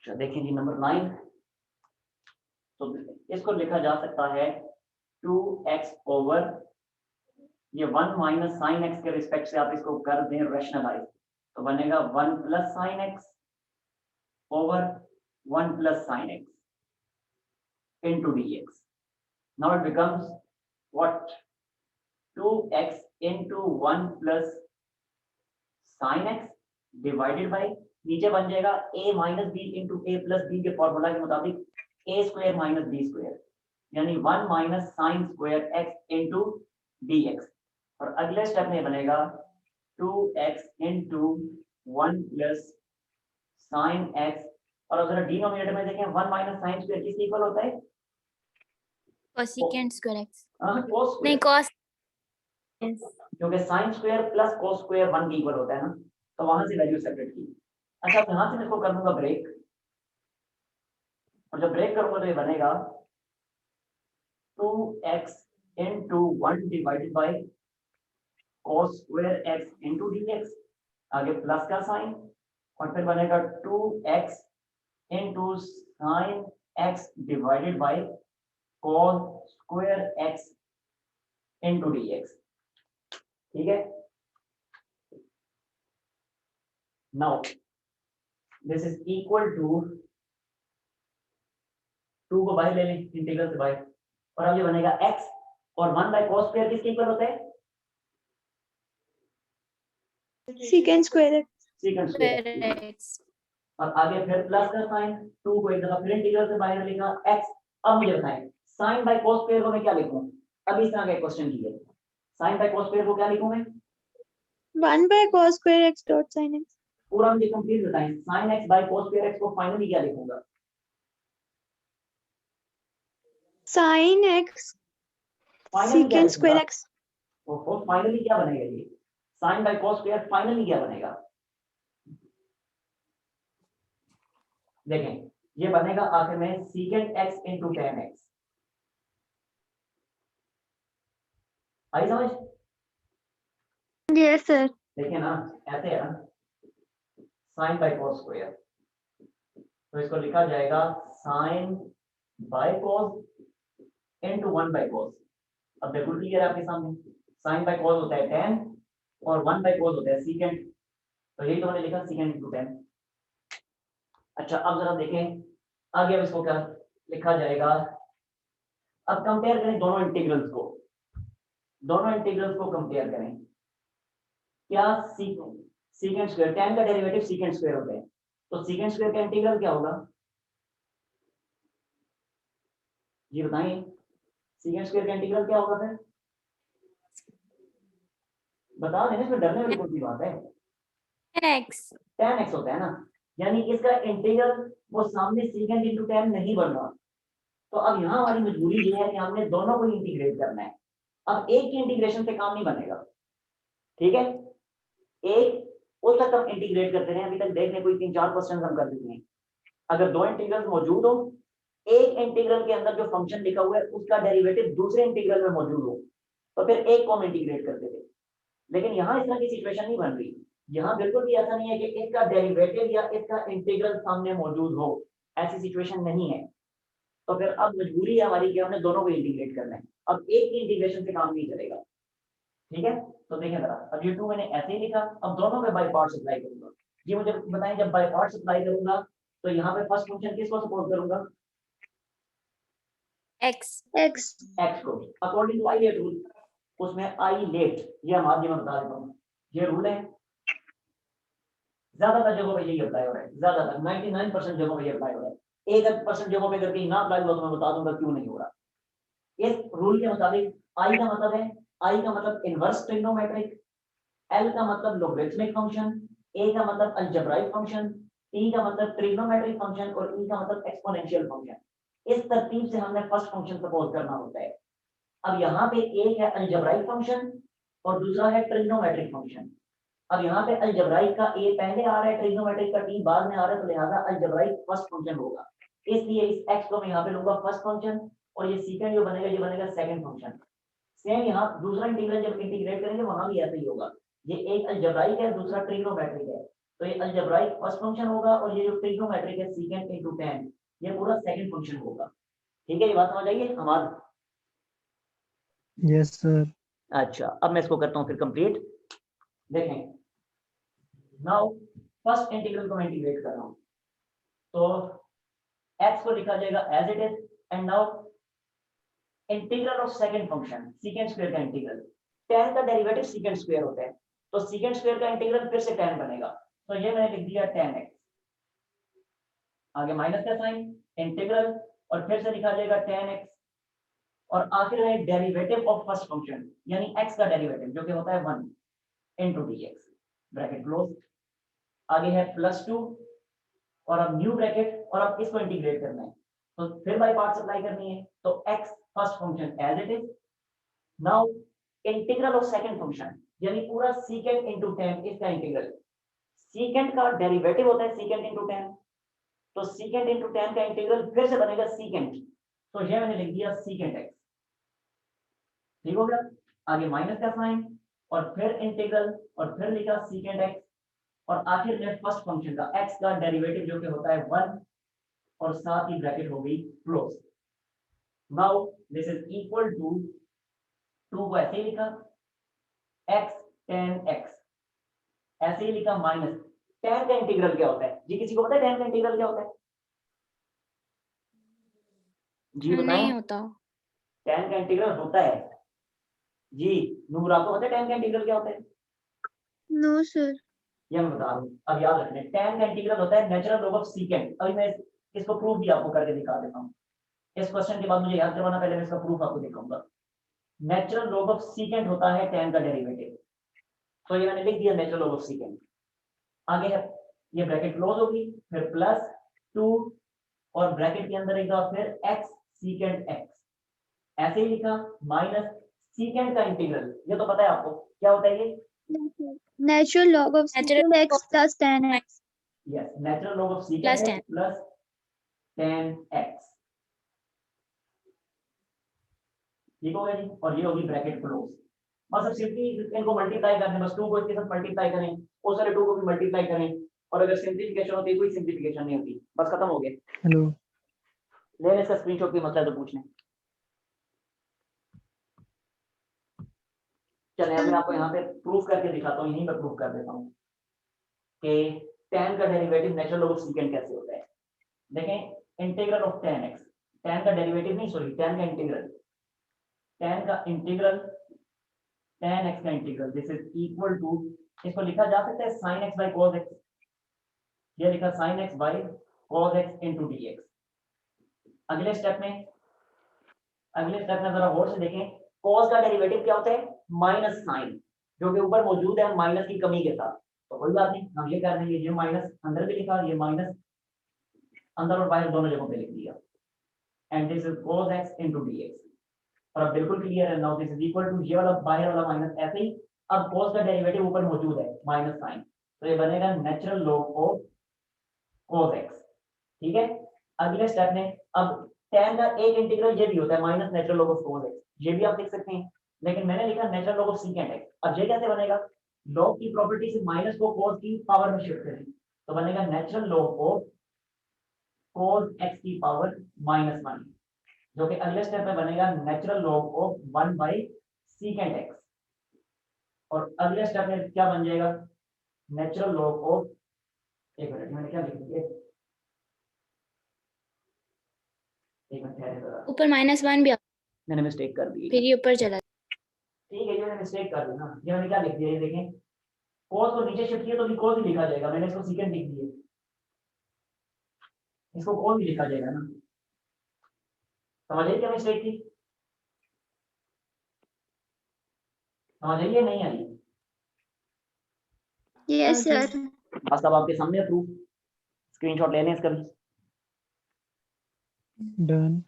देखिए जी नंबर 9, तो इसको लिखा जा सकता है 2x ओवर ये 1 माइनस साइन एक्स के रिस्पेक्ट से आप इसको कर दें रैशनलाइज, तो बनेगा 1 plus sine x over 1 plus sine x into D x. Now it becomes what? 2x into 1 plus sine x divided by नीचे बन जाएगा a minus B into A plus B के फॉर्मूला के मुताबिक A square minus B square, यानी 1 minus sine square x into D x. और अगले step में बनेगा 2x into 1 plus sine x, और अगर डिनोमिनेटर में देखें 1 माइनस साइन स्क्वायर किसके इक्वल होता है? कोसेकेंट स्क्वायर एक्स cos नहीं स्क्वायर, cos क्योंकि sine square plus cos square 1 के इक्वल होता है ना, तो वहां से वैल्यू सेपरेट की. अच्छा, अब यहाँ से मैं इसको कर दूंगा ब्रेक, और जब ब्रेक करूंगा तो ये बनेगा 2x into 1 divided by cos square x into D x, आगे प्लस का साइन, और फिर बनेगा 2x into sine x divided by cos square x into D x. ठीक है. Now this is equal to 2 को बाहर ले लें इंटीग्रल से बाहर, और अब ये बनेगा x, और 1 बाय cos स्क्वायर किसके इक्वल होता है? secant square x. Second square x. और आगे फिर प्लस का साइन, 2 को एक दफा फिर इंटीग्रल से बाहर लिखा x. अब मुझे बताएं sin बाय cos स्क्वायर को मैं क्या लिखूं? अभी इस तरह का क्वेश्चन कीजिए, sin बाय cos स्क्वायर को क्या लिखूं मैं? 1 by cos square x dot sin x. पूरा मुझे कंप्लीट बताएं, sin x by cos square x को फाइनली क्या लिखूंगा? sin x फाइनली क्या secant square लिखूंगा? x. ओहो, फाइनली क्या बनेगा ये? sin by cos square finally क्या बनेगा? देखें, ये बनेगा आखिर में secant x into tan x. आई समझ? Yes sir. देखिए ना, ऐसे है ना, sin बाय cos स्क्वायर, तो इसको लिखा जाएगा sin by cos into 1 by cos. अब बिल्कुल क्लियर है आपके सामने, sin बाय cos होता है tan और 1 बाय cos होता है secant, तो यही तो मैंने लिखा secant into tan. अच्छा, अब जरा देखें आगे, अब इसको क्या लिखा जाएगा? अब कंपेयर करें दोनों इंटीग्रल्स को, दोनों इंटीग्रल्स को कंपेयर करें. क्या secant स्क्वायर, tan का डेरिवेटिव secant स्क्वायर होता है, तो secant स्क्वायर का इंटीग्रल क्या होगा? जी बताइए, secant स्क्वायर का इंटीग्रल क्या होगा? फिर बता देना, इसमें डरने वाली कौन सी बात है? एक्स tan x होता है ना, यानी इसका इंटीग्रल वो सामने secant into tan नहीं बन रहा, तो अब यहाँ हमारी मजबूरी ये है कि हमने दोनों को इंटीग्रेट करना है. अब एक की इंटीग्रेशन से काम नहीं बनेगा, ठीक है? एक उस तक हम इंटीग्रेट करते रहे, अभी तक देख लें कोई 3-4 क्वेश्चन हम कर चुके हैं. अगर दो इंटीग्रल मौजूद हो, एक इंटीग्रल के अंदर जो फंक्शन लिखा हुआ है उसका डेरिवेटिव दूसरे इंटीग्रल में मौजूद हो, तो फिर एक को हम इंटीग्रेट करते थे. लेकिन यहाँ इस तरह की सिचुएशन नहीं बन रही, यहाँ बिल्कुल भी ऐसा नहीं है कि इसका डेरिवेटिव या इसका इंटीग्रल सामने मौजूद हो, ऐसी सिचुएशन नहीं है. तो फिर अब मजबूरी है हमारी कि हमने दोनों को इंटीग्रेट करना है. अब एक की इंटीग्रेशन से काम नहीं चलेगा, ठीक है? तो देखिए जरा, अब ये 2 मैंने ऐसे ही लिखा, अब दोनों पे बाय पार्ट्स अप्लाई करूंगा. जी मुझे बताएं, जब बाय पार्ट्स अप्लाई करूंगा तो यहाँ पे फर्स्ट फंक्शन किसको सपोर्ट करूंगा? एक्स x को, अकॉर्डिंग टू आइलेट रूल. उसमें आइलेट ये हम आज मैं बता देता हूँ, ये रूल है, ज्यादातर जगहों पे यही अप्लाई हो रहा है, ज्यादातर 99% जगहों पे ये अप्लाई हो रहा है. 1% जगहों पे करके ना अप्लाई हुआ तो मैं बता दूंगा क्यों नहीं हो रहा. इस रूल के मुताबिक i का मतलब है, i का मतलब इनवर्स ट्रिग्नोमेट्रिक, l का मतलब लोगरिथमिक फंक्शन, a का मतलब अलजेब्राइक फंक्शन, t का मतलब ट्रिग्नोमेट्रिक फंक्शन और e का मतलब एक्सपोनेंशियल फंक्शन. इस तरतीब से हमने फर्स्ट फंक्शन सपोज करना होता है. अब यहाँ पे एक है अलजेब्राइक फंक्शन और दूसरा है ट्रिग्नोमेट्रिक फंक्शन. अब यहाँ पे अलजेब्राइक का a पहले आ रहा है, ट्रिग्नोमेट्रिक का t बाद में आ रहा है, तो लिहाजा अलजेब्राइक फर्स्ट फंक्शन होगा. इसलिए इस x को मैं यहाँ पे लूंगा फर्स्ट फंक्शन, और ये सेकंड जो बनेगा ये बनेगा सेकंड फंक्शन. सेम यहाँ दूसरा इंटीग्रल जब इंटीग्रेट करेंगे वहां भी ऐसा ही होगा. ये एक अलजेब्राइक है, दूसरा ट्रिग्नोमेट्रिक है, तो ये अलजेब्राइक फर्स्ट फंक्शन होगा और ये जो ट्रिग्नोमेट्रिक है सीकेंट इनटू tan ये पूरा सेकंड फंक्शन होगा। ठीक है, ये बात समझ आइए हमारा। Yes sir. अच्छा, अब मैं इसको करता हूँ फिर कंप्लीट। देखें, नाउ फर्स्ट इंटीग्रल को मैं इंटीग्रेट कर रहा हूँ, तो x को लिखा जाएगा as it is and now integral of second function secant square का इंटीग्रल, tan का डेरिवेटिव सीकेंट स्क्वायर होता है, तो सीकेंट स्क्वायर का इंटीग्रल फिर से tan बनेगा, तो ये मैंने लिख दिया tan x, आगे माइनस का साइन, इंटीग्रल और फिर से लिखा जाएगा tan x और आखिर में डेरिवेटिव ऑफ फर्स्ट फंक्शन यानी x का डेरिवेटिव जो कि होता है 1 into dx ब्रैकेट क्लोज, आगे है +2 और अब न्यू ब्रैकेट और अब इसको इंटीग्रेट करना है, तो फिर बाय पार्ट्स अप्लाई करनी है, तो x first function as it is, now integral of second function यानी पूरा सीकेंट इनटू tan इसका इंटीग्रल, सीकेंट का डेरिवेटिव होता है सीकेंट इनटू tan, तो सीकेंट इनटू tan का इंटीग्रल फिर से बनेगा सीकेंट, तो ये मैंने लिख दिया सीकेंट x। ठीक हो गया, आगे माइनस का साइन और फिर इंटीग्रल और फिर लिखा सीकेंट x और आखिर में फर्स्ट फंक्शन का x का डेरिवेटिव जो कि होता है 1 और साथ ही ब्रैकेट हो गई close. Now this is equal to 2 को ऐसे ही लिखा x tan x, ऐसे ही लिखा माइनस tan का इंटीग्रल क्या होता है जी, किसी को पता है tan का इंटीग्रल क्या होता है जी, नहीं बताएं। होता। tan का इंटीग्रल होता है जी, नूर आपको पता है tan का इंटीग्रल क्या होता है? No, sir. ये मैं बता रहा हूँ, अब याद रखना है tan का इंटीग्रल होता है नेचुरल लॉग ऑफ सीकेंट। अभी मैं इसको प्रूफ भी आपको करके दिखा देता हूँ, इस क्वेश्चन के बाद मुझे याद करवाना, पहले मैं इसका प्रूफ आपको दिखाऊंगा। नेचुरल लॉग ऑफ सीकेंट होता है tan का डेरिवेटिव, तो ये मैंने लिख दिया नेचुरल लॉग ऑफ सीकेंट, आगे है ये ब्रैकेट क्लोज होगी फिर +2 और ब्रैकेट के अंदर एक बार फिर x सीकेंट x, ऐसे ही लिखा माइनस सीकेंट का इंटीग्रल, ये तो पता है आपको क्या होता है ये, Natural log of Natural secant x plus tan x. Yes natural log of Plus secant tan. x plus tan x। ठीक हो गया जी, और ये होगी ब्रैकेट क्लोज, बस अब सिंपली इनको मल्टीप्लाई करने, बस 2 को इसके साथ मल्टीप्लाई करें, उस वाले 2 को भी मल्टीप्लाई करें, और अगर सिंपलीफिकेशन होती है कोई सिंपलीफिकेशन नहीं होती, बस खत्म हो गया। हेलो। ले इसका स्क्रीनशॉट भी मसला है तो पूछने। चलिए अब मैं आपको यहाँ पे प्रूफ करके दिखाता हूँ, यहीं पर प्रूफ कर देता हूँ कि tan का derivative natural log of secant कैसे होता है। देखें integral of tan x, tan का डेरिवेटिव नहीं सॉरी tan का इंटीग्रल, tan का इंटीग्रल tan x का integral this is equal to, इसको लिखा जा सकता है sin x by cos x, ये लिखा sin x by cos x into dx। अगले स्टेप में जरा गौर से देखें, cos का डेरिवेटिव क्या होता है माइनस साइन, जो कि ऊपर मौजूद है माइनस की कमी के साथ, तो कोई बात नहीं हम ये कर देंगे, ये माइनस अंदर भी लिखा, ये माइनस अंदर और बाहर दोनों जगहों पे लिख दिया, and this is cos x into dx, और अब बिल्कुल क्लियर है, now this is equal to ये वाला बाहर वाला माइनस ऐसे ही, अब cos का डेरिवेटिव ऊपर मौजूद है माइनस साइन, तो ये बनेगा natural log of cos x। ठीक है, अगले स्टेप में अब tan का एक इंटीग्रल ये भी होता है minus natural log of cos x, ये भी आप लिख सकते हैं, लेकिन मैंने लिखा natural log of secant x। अब ये कैसे बनेगा, लॉग की प्रॉपर्टी से माइनस को cos की पावर में शिफ्ट करें, तो बनेगा natural log of cos x की पावर -1, जो कि अगले स्टेप में बनेगा natural log of 1 by secant x, और अगले स्टेप में क्या बन जाएगा नेचुरल लॉग ऑफ, एक मिनट मैंने क्या लिख दिया, एक मिनट ठहरे जरा, ऊपर -1 भी मैंने मिस्टेक कर दी, फिर ये ऊपर चला। ठीक है ये मैंने मिस्टेक कर दी ना, ये मैंने क्या लिख दिया, ये देखें cos को नीचे शिफ्ट किया तो भी cos ही लिखा जाएगा, मैंने इसको सीकेंट लिख दिया, इसको cos ही लिखा जाएगा ना, समझ आई क्या मिस्टेक थी, समझ आई नहीं आई? Yes, Okay. sir. बस अब आपके सामने प्रूफ, स्क्रीनशॉट ले लें इसका भी। डन।